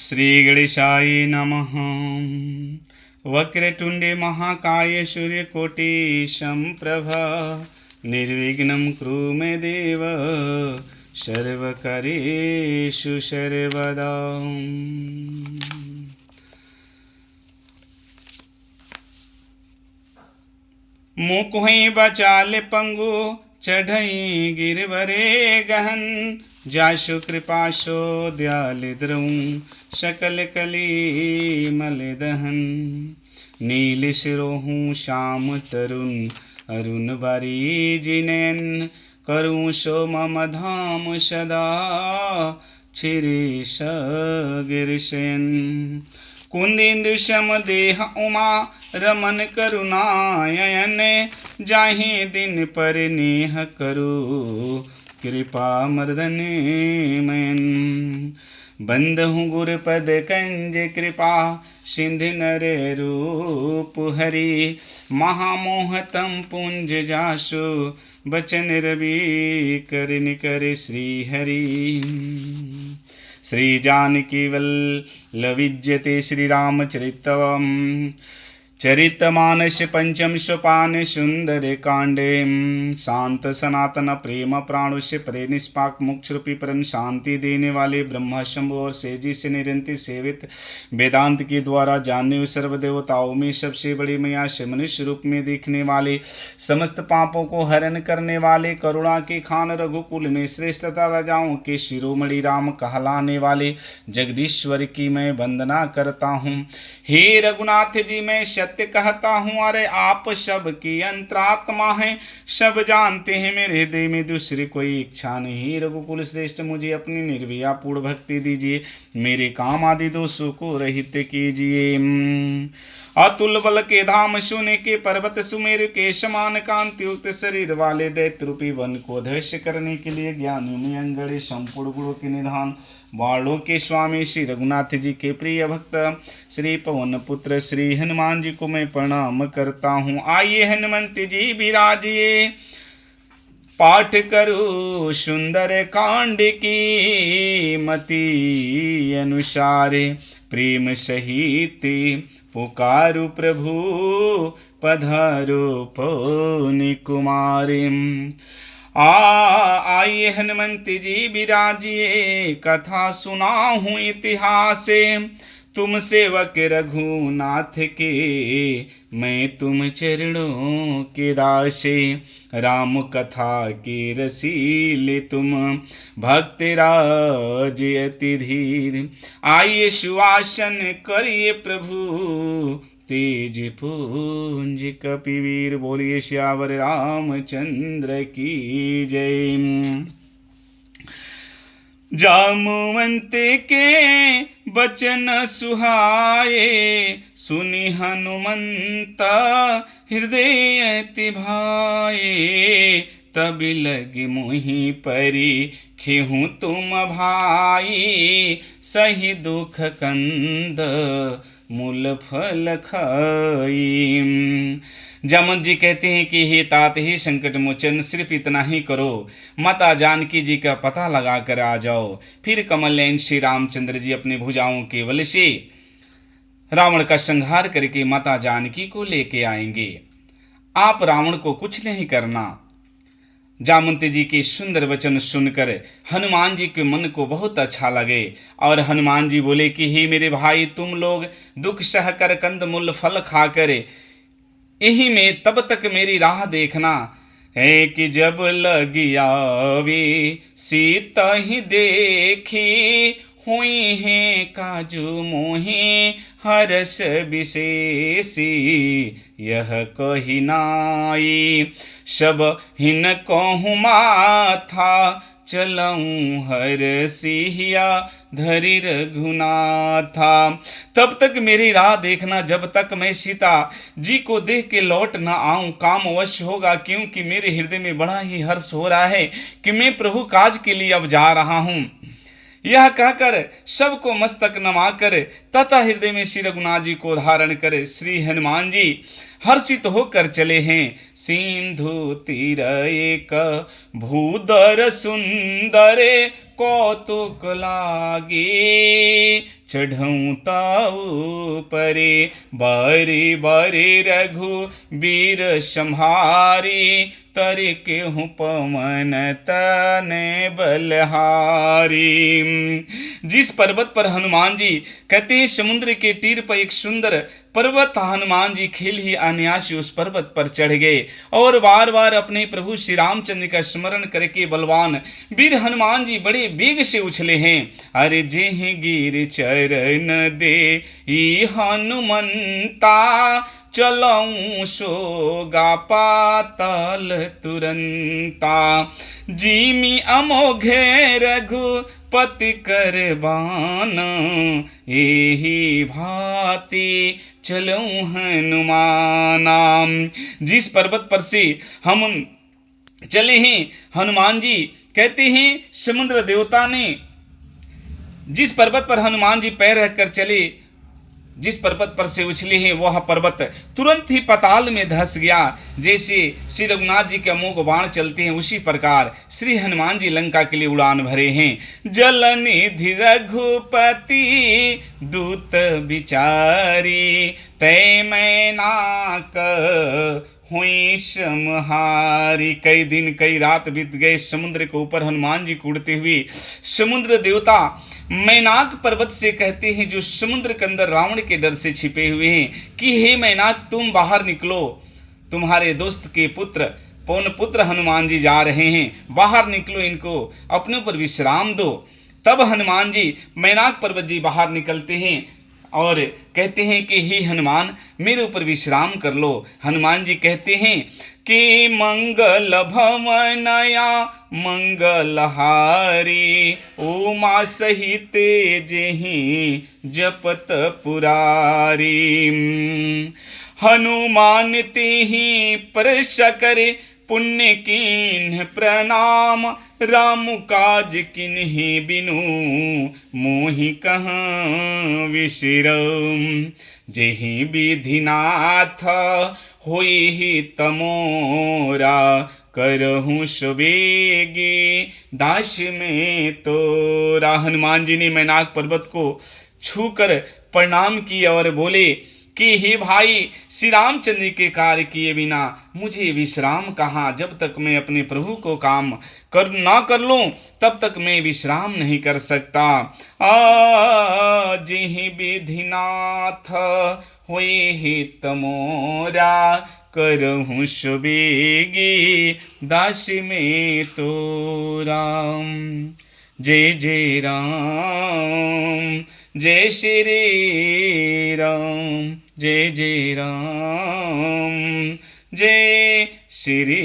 श्री गणेशाय नमः। वक्रतुंडे महाकाय सूर्यकोटि समप्रभ निर्विघ्नं कुरु मे देव सर्वकार्येषु सर्वदा। मुकुहि बचाल पंगु चढ़ई गिरवरे गहन जासु कृपा सो दयाल द्रऊं सकल कली मल दहन। नील सिरोहूँ श्याम तरुण अरुण बारी जिनयन करूँ सो मम धाम सदा छिरे सगिरशयन। कुंदेन्दु सम देह उमा रमन करुणायन जाहि दिन पर नेह करू कृपा मर्दन मयन। बंधहु गुरपद कंज कृपा सिंधु नर रूप हरि महामोहतम पुंज जासु बचन रवि करन कर श्री हरि। श्री जानकी वल्लभ विजयते श्री रामचरितम चरितमानस पंचम सोपान सुंदर कांडे। शांत सनातन प्रेम प्राणुष्य प्रे निष्पाक मोक्ष रूपी परम शांति देने वाले ब्रह्मा शंभु और सेजी से निरंतर सेवित वेदांत के द्वारा जानने सर्व देवताओं में सबसे बड़ी मैया से मनुष्य रूप में देखने वाले समस्त पापों को हरण करने वाले करुणा के खान रघुकुल में श्रेष्ठता राजाओं के शिरोमणि राम कहलाने वाले जगदीश्वर की मैं वंदना करता हूँ। हे रघुनाथ जी, मैं सत्य कहता हूँ, अरे आप सब की अंतरात्मा हैं, सब जानते हैं मेरे हृदय में दूसरी कोई इच्छा नहीं। रघुकुल श्रेष्ठ, मुझे अपनी निर्भया पूर्ण भक्ति दीजिए, मेरे काम आदि दोषों को रहित कीजिए। अतुल बल के धाम सोने के पर्वत सुमेरु के समान कांति युक्त शरीर वाले दैत्य रूपी वन को ध्वस्त करने के लिए ज्ञानियों में अंगड़े संपूर्ण गुणों के निधान बाणों के स्वामी श्री रघुनाथ जी के प्रिय भक्त श्री पवन पुत्र श्री हनुमान जी को मैं प्रणाम करता हूँ। आइए हनुमंत जी विराजिए, पाठ करो सुंदर कांड की मति अनुसार। प्रेम सहित पुकारु प्रभु पधारो पौन कुमारी। आइए हनुमंत जी विराजिए, कथा सुनाऊं इतिहास। तुम सेवक रघुनाथ के मैं तुम चरणों के दासे। राम कथा के रसीले तुम भक्त राज अति धीर। आइए सुवासन करिए प्रभु तेज पुंज कपिवीर। बोलिए श्यावर रामचंद्र की जय। जामवंत के बचन सुहाए, सुनि हनुमंत हृदय अति भाए। तब लग मोहि परी खेहूँ तुम भाई, सही दुख कंद मूल फल खाई। जामवंत जी कहते हैं कि हे तात, ही संकट मोचन, सिर्फ इतना ही करो, माता जानकी जी का पता लगा कर आ जाओ। फिर कमल नयन श्री रामचंद्र जी अपने भुजाओं के बल से रावण का संहार करके माता जानकी को लेके आएंगे। आप रावण को कुछ नहीं करना। जामवंत जी के सुंदर वचन सुनकर हनुमान जी के मन को बहुत अच्छा लगे और हनुमान जी बोले कि हे मेरे भाई, तुम लोग दुख सहकर कंदमूल फल खाकर यही में तब तक मेरी राह देखना है कि जब लगी आवे सीता ही देखी। हुई है काजू मोहि हरस विशेषी, यह कही नाई सब हिन कहूँ माथा। चलऊँ हर सिहिया धरि रघुनाथा। तब तक मेरी राह देखना, जब तक मैं सीता जी को देख के लौट न आऊं। काम अवश्य होगा, क्योंकि मेरे हृदय में बड़ा ही हर्ष हो रहा है कि मैं प्रभु काज के लिए अब जा रहा हूं। यह कहकर सबको मस्तक नमाकर तथा हृदय में श्री रघुनाथ जी को धारण कर श्री हनुमान जी हर्षित होकर चले हैं। सिंधु तीर एक भूदर सुंदर कौतुक लागे, चढ़ऊँ ताऊ परे, बारी बारी रघुबीर सम्हारी, तरे केहूँ पवन तने बलहारी। जिस पर्वत पर हनुमान जी कहते हैं समुद्र के तीर पर एक सुंदर पर्वत था, हनुमान जी खेल ही अनायास उस पर्वत पर चढ़ गए और बार बार अपने प्रभु श्री रामचंद्र का स्मरण करके बलवान वीर हनुमान जी बड़े वेग से उछले हैं। अरे जेह गिर चरण दे हनुमंता, चलऊँ सोगा पाताल तुरंता, जीमी अमोघे रघुपति करबान, एही भांति चलऊँ हनुमाना। जिस पर्वत पर से हम चले हैं, हनुमान जी कहते हैं समुद्र देवता ने जिस पर्वत पर हनुमान जी पैर रखकर चले, जिस पर्वत पर से उछले हैं वह पर्वत तुरंत ही पाताल में धंस गया। जैसे श्री रघुनाथ जी के अमोघ बाण चलते हैं उसी प्रकार श्री हनुमान जी लंका के लिए उड़ान भरे हैं। जलनिधि रघुपति दूत बिचारी, तै मैनाक हुई समहारी। कई दिन कई रात बीत गए, समुद्र के ऊपर हनुमान जी कूदते हुए समुद्र देवता मैनाक पर्वत से कहते हैं, जो समुद्र के अंदर रावण के डर से छिपे हुए हैं, कि हे मैनाक तुम बाहर निकलो, तुम्हारे दोस्त के पुत्र पवन पुत्र हनुमान जी जा रहे हैं, बाहर निकलो, इनको अपने ऊपर विश्राम दो। तब हनुमान जी मैनाक पर्वत जी बाहर निकलते हैं और कहते हैं कि हे हनुमान मेरे ऊपर विश्राम कर लो। हनुमान जी कहते हैं कि मंगल भवनया मंगलहारी, उमा सहित जेहि जपत पुरारी। हनुमान तेहि परस करे, पुण्य किन्ह प्रणाम, राम काज किन्हि बिनु, मोहि कहाँ विश्रम। जेहि विधिनाथ होई तमोरा, करहूँ सुबेगी दास में तोरा। हनुमान जी ने मैनाक पर्वत को छूकर प्रणाम किया और बोले कि हे भाई, श्री रामचंद्र के कार्य किए बिना मुझे विश्राम कहाँ। जब तक मैं अपने प्रभु को काम ना कर लूँ तब तक मैं विश्राम नहीं कर सकता। जेहि विधिनाथ होई तमोरा, करहूँ सुबेगी दास में तोरा। जय जय राम, जय श्री राम, जय जय राम, जय श्री